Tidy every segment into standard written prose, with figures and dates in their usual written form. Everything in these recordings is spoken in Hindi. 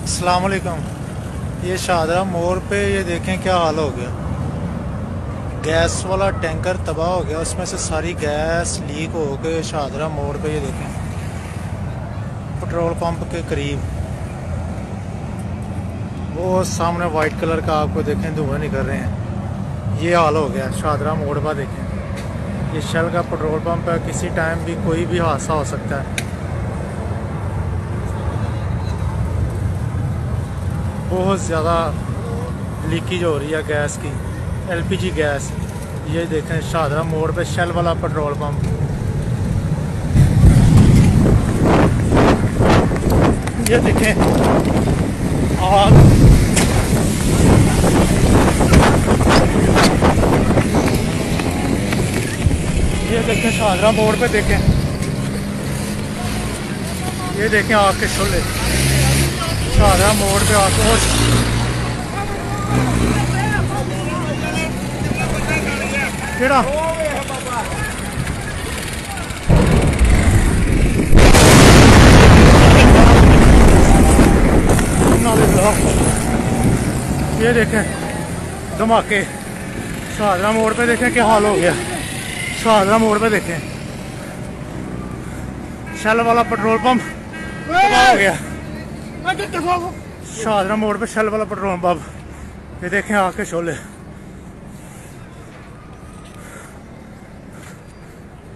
अस्सलाम वालेकुम। ये शाहदरा मोड़ पे ये देखें क्या हाल हो गया। गैस वाला टैंकर तबाह हो गया, उसमें से सारी गैस लीक हो के शाहदरा मोड़ पे ये देखें पेट्रोल पंप के करीब वो सामने वाइट कलर का आपको देखें धुआं निकल रहे हैं। ये हाल हो गया शाहदरा मोड़ पर। देखें ये शेल का पेट्रोल पंप है, किसी टाइम भी कोई भी हादसा हो सकता है। बहुत ज़्यादा लीकेज हो रही है गैस की, एलपीजी गैस। ये देखें शाहदरा मोड़ पे शेल वाला पेट्रोल पंप। ये देखें आग, ये देखें शाहदरा मोड़ पे देखें, ये देखें आग के शोले शाहदरा मोड़ पे आके। केड़ा ये देखें धमाके शाहदरा मोड़ पे। देखें क्या हाल हो गया शाहदरा मोड़ पे। देखें शेल वाला पेट्रोल पंप तबाह हो गया शाहदरा मोड़ पे, शेल वाला पेट्रोल पंप। ये देखें आके शोले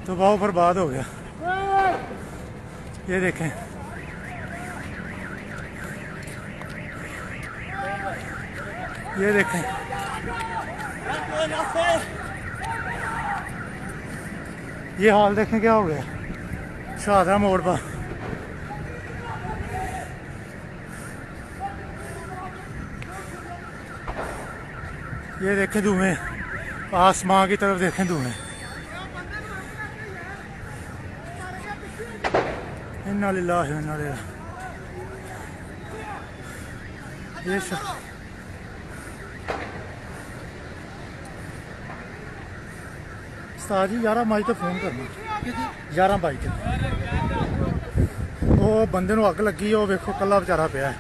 तबाह बर्बाद हो गया। ये देखें ये देखें ये हाल देखें क्या हो गया शाहदरा मोड़ पर। ये देखें धुएं, आसमां की तरफ देखें धुएं। इन्ना लिल्लाहि व इन्ना इलैहि राजिऊन। ये उस्ताद जी 11 मई तो फोन करना, 11 मई तो वो बंदे नूं अग लगी, वो वेखो कला बेचारा पिया है।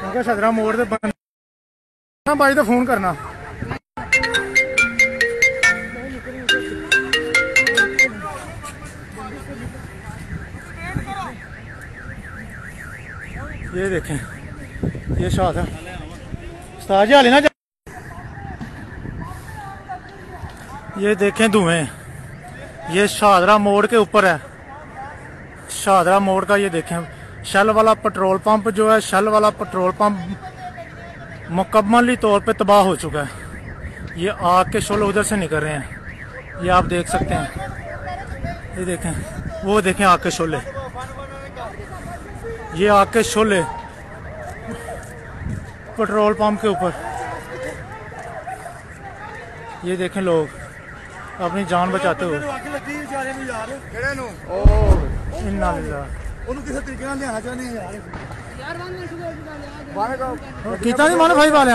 क्योंकि शाहदरा मोड़ से 11 मई तो फोन करना। ये देखें ये शाहदरा उस्ताद जी हाले ना। ये देखें धुएं, ये शाहदरा मोड़ के ऊपर है। शाहदरा मोड़ का ये देखें शेल वाला पेट्रोल पंप जो है, शेल वाला पेट्रोल पंप मुकम्मली तौर पे तबाह हो चुका है। ये आग के शोले उधर से निकल रहे हैं, ये आप देख सकते हैं। ये देखें वो देखें आग के शोले, ये आग के शोले पेट्रोल पंप के ऊपर। ये देखें लोग अपनी जान बचाते हुए। इन्ना कितना नहीं मानो भाई वाले